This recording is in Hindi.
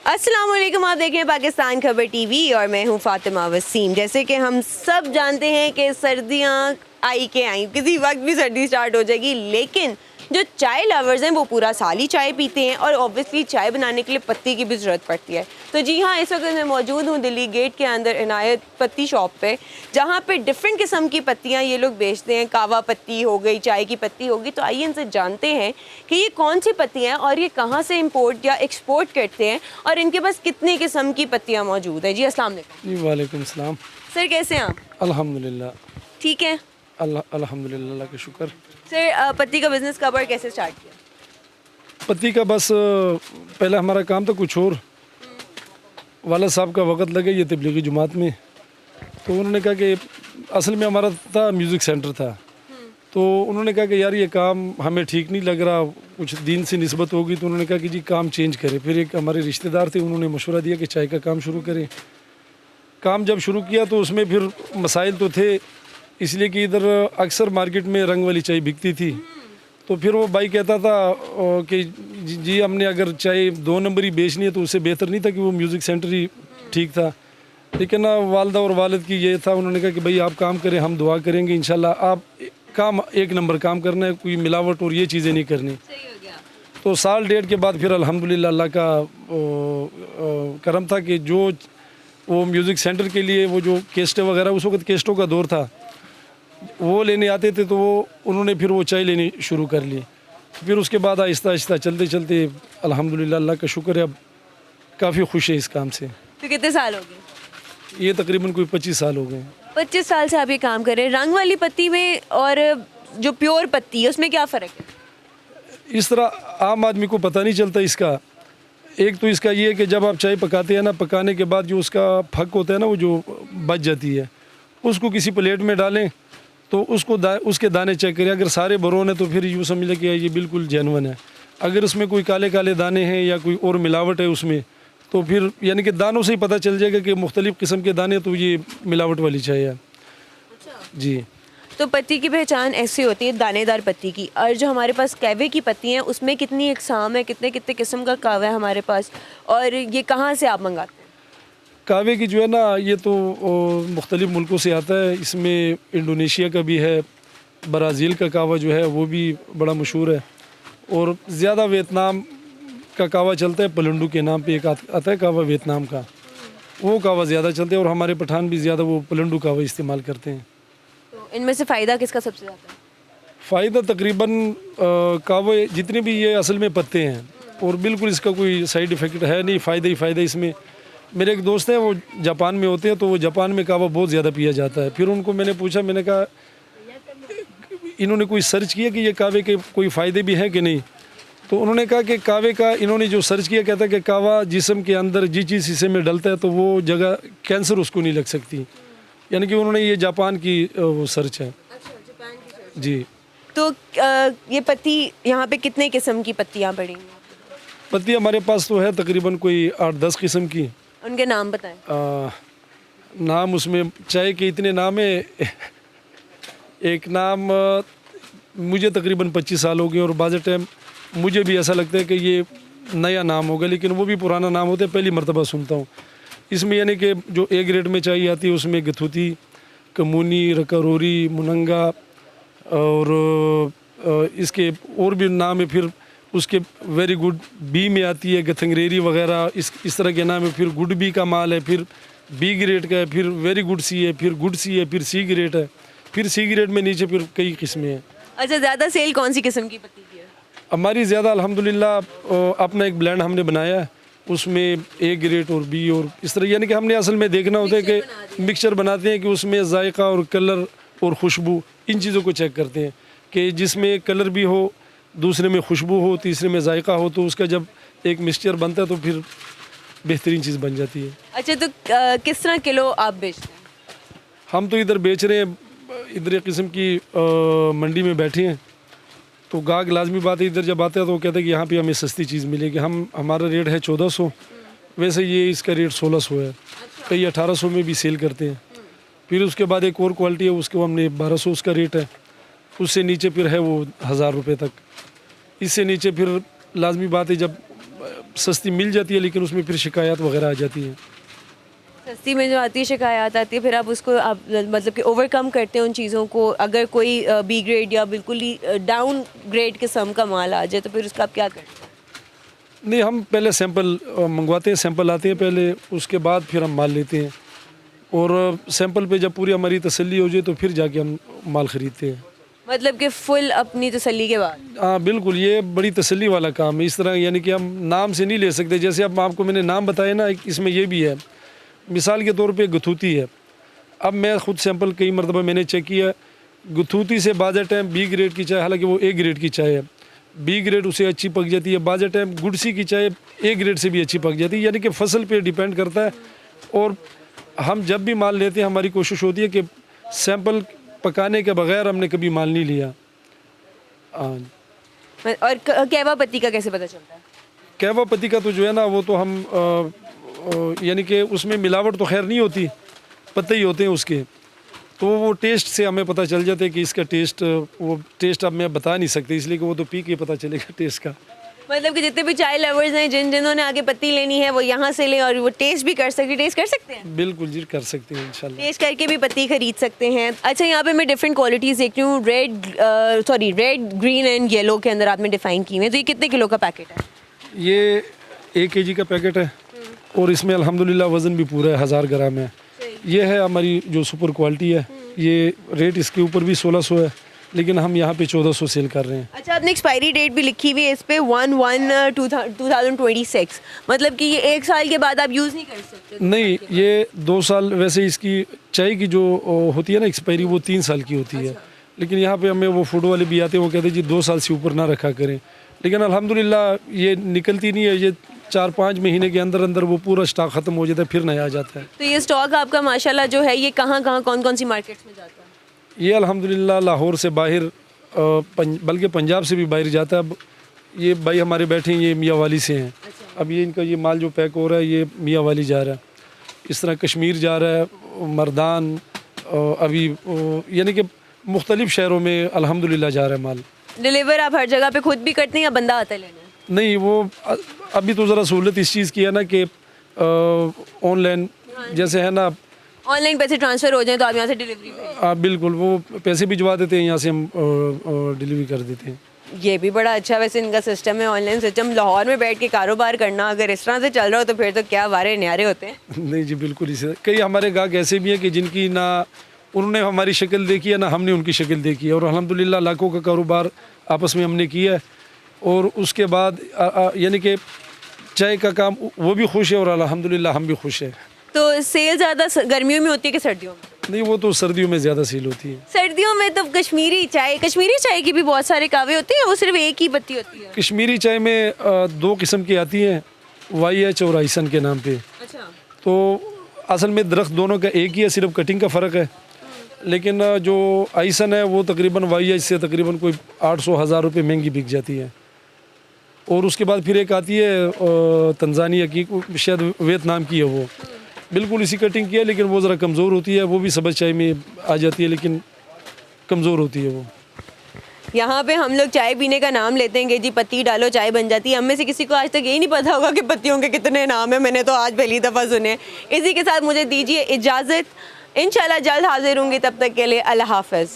अस्सलाम वालेकुम, आप देख रहे हैं पाकिस्तान खबर टीवी और मैं हूं फातिमा वसीम। जैसे कि हम सब जानते हैं कि सर्दियां आई के आई, किसी वक्त भी सर्दी स्टार्ट हो जाएगी, लेकिन जो चाय लवर्स हैं वो पूरा साल ही चाय पीते हैं और ऑब्वियसली चाय बनाने के लिए पत्ती की भी ज़रूरत पड़ती है। तो जी हाँ, इस वक्त मैं मौजूद हूँ दिल्ली गेट के अंदर इनायत पत्ती शॉप पे, जहाँ पे डिफरेंट किस्म की पत्तियाँ ये लोग बेचते हैं। कावा पत्ती हो गई, चाय की पत्ती होगी। तो आइए इनसे जानते हैं कि ये कौन सी पत्तियाँ हैं और ये कहाँ से इम्पोर्ट या एक्सपोर्ट करते हैं और इनके पास कितने किस्म की पत्तियाँ मौजूद है। जी अस्सलाम वालेकुम। जी वालेकुम सलाम। सर कैसे हैं आप? अल्हम्दुलिल्लाह। ठीक है अल्हम्दुलिल्लाह, अल्लाह का शुक्र। सर, पत्ती का बिज़नेस कब और कैसे स्टार्ट किया? पति का बस पहले हमारा काम था कुछ और। वाला साहब का वक़्त लगे ये तबलीगी जुमात में, तो उन्होंने कहा कि असल में हमारा था म्यूज़िक सेंटर था, तो उन्होंने कहा कि यार ये काम हमें ठीक नहीं लग रहा, कुछ दीन से निस्बत होगी। तो उन्होंने कहा कि जी काम चेंज करें। फिर एक हमारे रिश्तेदार थे, उन्होंने मशवरा दिया कि चाय का काम शुरू करें। काम जब शुरू किया तो उसमें फिर मसाइल तो थे, इसलिए कि इधर अक्सर मार्केट में रंग वाली चाय बिकती थी। तो फिर वो भाई कहता था कि जी हमने अगर चाय 2 नंबर ही बेचनी है तो उससे बेहतर नहीं था कि वो म्यूज़िक सेंटर ही ठीक था। लेकिन ना वालदा और वालिद की ये था, उन्होंने कहा कि भाई आप काम करें, हम दुआ करेंगे इंशाल्लाह। आप काम 1 नंबर काम करना है, कोई मिलावट और ये चीज़ें नहीं करनी। तो साल डेढ़ के बाद फिर अल्हम्दुलिल्लाह अल्लाह का करम था कि जो वो म्यूज़िक सेंटर के लिए वो जो केस्टें वगैरह, उस वक्त केस्टों का दौर था, वो लेने आते थे, तो वो उन्होंने फिर वो चाय लेनी शुरू कर ली। फिर उसके बाद आहिस्ता आहिस्ता चलते चलते अल्हम्दुलिल्लाह अल्लाह का शुक्र है, अब काफ़ी खुश है इस काम से। तो कितने साल हो गए? ये तकरीबन कोई 25 साल हो गए। 25 साल से आप ये काम कर रहे हैं। रंग वाली पत्ती में और जो प्योर पत्ती है उसमें क्या फ़र्क है? इस तरह आम आदमी को पता नहीं चलता इसका। एक तो इसका ये है कि जब आप चाय पकाते हैं ना, पकाने के बाद जो उसका फक होता है ना, वो जो बच जाती है, उसको किसी प्लेट में डालें तो उसको उसके दाने चेक करें। अगर सारे बरोन है तो फिर यूँ समझ लें कि ये बिल्कुल जेन्युइन है। अगर उसमें कोई काले काले दाने हैं या कोई और मिलावट है उसमें, तो फिर यानी कि दानों से ही पता चल जाएगा कि मुख्तलिफ़ किस्म के दाने, तो ये मिलावट वाली चाय है। जी। तो पत्ती की पहचान ऐसी होती है दानेदार पत्ती की। और जो हमारे पास कहवे की पत्ती हैं उसमें कितनी इकसाम है, कितने कितने किस्म का कहवा है हमारे पास, और ये कहाँ से आप मंगाते हैं? कहवे की जो है ना, ये तो मुख्तलिफ़ मुल्कों से आता है। इसमें इंडोनेशिया का भी है, ब्राज़ील का कहवा जो है वो भी बड़ा मशहूर है, और ज़्यादा वियतनाम का कहवा चलता है। पलंडू के नाम पे एक आता है कहवा वियतनाम का, वो कहवा ज़्यादा चलते हैं, और हमारे पठान भी ज़्यादा वो पलंडू कहवा इस्तेमाल करते हैं। तो इनमें से फ़ायदा किसका सबसे ज़्यादा है? फ़ायदा तकरीबन कहवे जितने भी ये असल में पत्ते हैं, और बिल्कुल इसका कोई साइड इफ़ेक्ट है नहीं, फ़ायदा ही फ़ायदा इसमें। मेरे एक दोस्त हैं, वो जापान में होते हैं, तो वो जापान में कहवा बहुत ज़्यादा पिया जाता है। फिर उनको मैंने पूछा, मैंने कहा इन्होंने कोई सर्च किया कि ये कहवे के कोई फ़ायदे भी हैं कि नहीं? तो उन्होंने कहा कि कहवे का इन्होंने जो सर्च किया, कहता है कि कहवा जिस्म के अंदर जिस चीज़ हिस्से में डलता है तो वो जगह कैंसर उसको नहीं लग सकती। यानी कि उन्होंने ये जापान की वो सर्च है। जी। तो ये पत्ती यहाँ पे कितने किस्म की पत्तियाँ पड़ेंगी? पत्ती हमारे पास तो है तकरीबन कोई 8-10 किस्म की। उनके नाम बताएं। नाम उसमें चाय के इतने नाम है। एक नाम मुझे तकरीबन 25 साल हो गए, और बाज़ टाइम मुझे भी ऐसा लगता है कि ये नया नाम होगा, लेकिन वो भी पुराना नाम होता है, पहली मर्तबा सुनता हूँ। इसमें यानी कि जो ए ग्रेड में चाय आती है उसमें गथुती, कमूनी, रकारोरी, मुनंगा, और इसके और भी नाम है। फिर उसके वेरी गुड बी में आती है गथंगरेरी वगैरह, इस तरह के नाम है। फिर गुड बी का माल है, फिर बी ग्रेड का है, फिर वेरी गुड सी है, फिर गुड सी है, फिर सी ग्रेड है, फिर सी ग्रेड में नीचे फिर कई किस्में हैं। अच्छा, ज़्यादा सेल कौन सी किस्म की पत्ती की है? हमारी ज़्यादा अल्हम्दुलिल्लाह अपना एक ब्लेंड हमने बनाया है, उसमें ए ग्रेड और बी और इस तरह, यानी कि हमने असल में देखना होता है कि मिक्सचर बनाते हैं कि उसमें जायका और कलर और खुशबू, इन चीज़ों को चेक करते हैं कि जिसमें कलर भी हो, दूसरे में खुशबू हो, तीसरे में जायका हो, तो उसका जब एक मिक्सचर बनता है तो फिर बेहतरीन चीज़ बन जाती है। अच्छा, तो किस तरह किलो आप बेचते हैं? हम तो इधर बेच रहे हैं, इधर एक किस्म की मंडी में बैठे हैं, तो गाहक लाजमी बात है, इधर जब आते हैं तो वो कहते हैं कि यहाँ पे हमें सस्ती चीज़ मिलेगी। हमारा रेट है 1400, वैसे ये इसका रेट 1600 है, कई 1800 में भी सेल करते हैं। फिर उसके बाद एक और क्वालिटी है, उसको हमने 1200 उसका रेट है, उससे नीचे फिर है वो 1000 रुपये तक। इससे नीचे फिर लाजमी बात है, जब सस्ती मिल जाती है, लेकिन उसमें फिर शिकायत वगैरह आ जाती हैं। सस्ती में जो आती है शिकायत आती है, फिर आप उसको आप मतलब कि ओवरकम करते हैं उन चीज़ों को। अगर कोई बी ग्रेड या बिल्कुल ही डाउन ग्रेड किस्म का माल आ जाए तो फिर उसका आप क्या करते हैं? नहीं, हम पहले सैंपल मंगवाते हैं, सैंपल आते हैं पहले, उसके बाद फिर हम माल लेते हैं। और सैंपल पे जब पूरी हमारी तसल्ली हो जाए तो फिर जाके हम माल ख़रीदते हैं। मतलब कि फुल अपनी तसल्ली के बाद। हाँ बिल्कुल, ये बड़ी तसल्ली वाला काम है। इस तरह यानी कि हम नाम से नहीं ले सकते। जैसे अब आपको मैंने नाम बताया ना, इसमें ये भी है, मिसाल के तौर पे गुथूती है। अब मैं ख़ुद सैंपल कई मरतबा मैंने चेक किया, गुथूती से बाज़ टाइम बी ग्रेड की चाय, हालांकि वो ए ग्रेड की चाय है, बी ग्रेड उसे अच्छी पक जाती है। बाज़ टाइम गुड़सी की चाय ए ग्रेड से भी अच्छी पक जाती है। यानी कि फसल पे डिपेंड करता है। और हम जब भी माल लेते हैं हमारी कोशिश होती है कि सैंपल पकाने के बगैर हमने कभी माल नहीं लिया। और कहवा पत्ती का कैसे पता चलता है? कहवा पत्ती का तो जो है ना, वो तो हम यानी कि उसमें मिलावट तो खैर नहीं होती, पत्ते ही होते हैं उसके, तो वो टेस्ट से हमें पता चल जाता है कि इसका टेस्ट, वो टेस्ट अब मैं बता नहीं सकती, इसलिए कि वो तो पी के पता चलेगा टेस्ट का। मतलब कि जितने भी चाय लवर्स हैं, जिन्होंने आगे पत्ती लेनी है वो यहाँ से लें और वो टेस्ट भी कर सकते, टेस्ट कर सकते हैं। बिल्कुल जी, कर सकते हैं इंशाल्लाह। टेस्ट करके भी पत्ती खरीद सकते हैं। अच्छा, यहाँ पे मैं डिफरेंट क्वालिटीज़ देख रही हूँ। रेड, ग्रीन एंड येलो के अंदर आपने डिफाइन की हुई है। तो ये कितने किलो का पैकेट है? ये 1 kg का पैकेट है और इसमें अल्हम्दुलिल्लाह वज़न भी पूरा है, 1000 ग्राम है। ये है हमारी जो सुपर क्वालिटी है। ये रेट इसके ऊपर भी 1600 है, लेकिन हम यहाँ पे 1400 सेल कर रहे हैं। अच्छा, आपने एक्सपायरी डेट भी लिखी हुई है इस पे 1/1/2026। मतलब कि ये 1 साल के बाद आप यूज़ नहीं कर सकते? नहीं, ये 2 साल। वैसे इसकी चाय की जो होती है ना एक्सपायरी, वो 3 साल की होती है। लेकिन यहाँ पे हमें वो फूड वाले भी आते हैं, वो कहते हैं जी 2 साल से ऊपर ना रखा करें। लेकिन अल्हम्दुलिल्लाह ये निकलती नहीं है। ये 4-5 महीने के अंदर अंदर वो पूरा स्टॉक ख़त्म हो जाता है, फिर नया आ जाता है। तो ये स्टॉक आपका माशाल्लाह जो है, ये कहाँ कौन सी मार्केट्स में जाता है? ये अल्हम्दुलिल्लाह लाहौर से बाहर, बल्कि पंजाब से भी बाहर जाता है। अब ये भाई हमारे बैठे हैं, ये मियाँ वाली से हैं। अब ये इनका ये माल जो पैक हो रहा है, ये मियाँ वाली जा रहा है। इस तरह कश्मीर जा रहा है, मर्दान, अभी यानी कि मुख्तलिफ़ शहरों में अल्हम्दुलिल्लाह जा रहा है माल। डिलीवर आप हर जगह पे खुद भी करते हैं या बंदा आता है लेने? नहीं, वो अभी तो ज़रा सहूलत इस चीज़ की है ना कि ऑनलाइन जैसे है ना, ऑनलाइन पैसे ट्रांसफ़र हो जाए तो आप यहाँ से डिलीवरी भेज। बिल्कुल, वो पैसे भिजवा देते हैं, यहाँ से हम डिलीवरी कर देते हैं। ये भी बड़ा अच्छा वैसे इनका सिस्टम है, ऑनलाइन सिस्टम। लाहौर में बैठ के कारोबार करना अगर इस तरह से चल रहा हो तो फिर तो क्या वारे न्यारे होते हैं। नहीं जी, बिल्कुल इसे। कई हमारे गाहक ऐसे भी हैं कि जिनकी ना उन्होंने हमारी शक्ल देखी है ना हमने उनकी शक्ल देखी है, और अल्हम्दुलिल्लाह लाखों का कारोबार आपस में हमने किया है। और उसके बाद यानी कि चाय का काम वो भी खुश है और अल्हम्दुलिल्लाह हम भी खुश हैं। तो सेल ज़्यादा गर्मियों में होती है कि सर्दियों में? नहीं, वो तो सर्दियों में ज़्यादा सेल होती है। सर्दियों में तो कश्मीरी चाय की भी बहुत सारे कावे होते हैं, वो सिर्फ एक ही पत्ती होती है? कश्मीरी चाय में 2 किस्म की आती हैं, YH और आइसन के नाम पे। अच्छा। तो असल में दरख्त दोनों का एक ही है, सिर्फ कटिंग का फ़र्क है। लेकिन जो आइसन है वो तकरीबन YH से तकरीबन कोई 800-1000 रुपये महंगी बिक जाती है। और उसके बाद फिर एक आती है तंजानिया की, शायद वियतनाम की है, वो बिल्कुल इसी कटिंग की है, लेकिन वो ज़रा कमज़ोर होती है। वो भी सब्ज़ चाय में आ जाती है, लेकिन कमज़ोर होती है वो। यहाँ पे हम लोग चाय पीने का नाम लेते हैं कि जी पत्ती डालो चाय बन जाती है। हम में से किसी को आज तक यही नहीं पता होगा कि पत्तियों के कितने नाम हैं। मैंने तो आज पहली दफ़ा सुने। इसी के साथ मुझे दीजिए इजाज़त। इंशाल्लाह जल्द हाजिर होंगी, तब तक के लिए अल्लाह हाफ़िज़।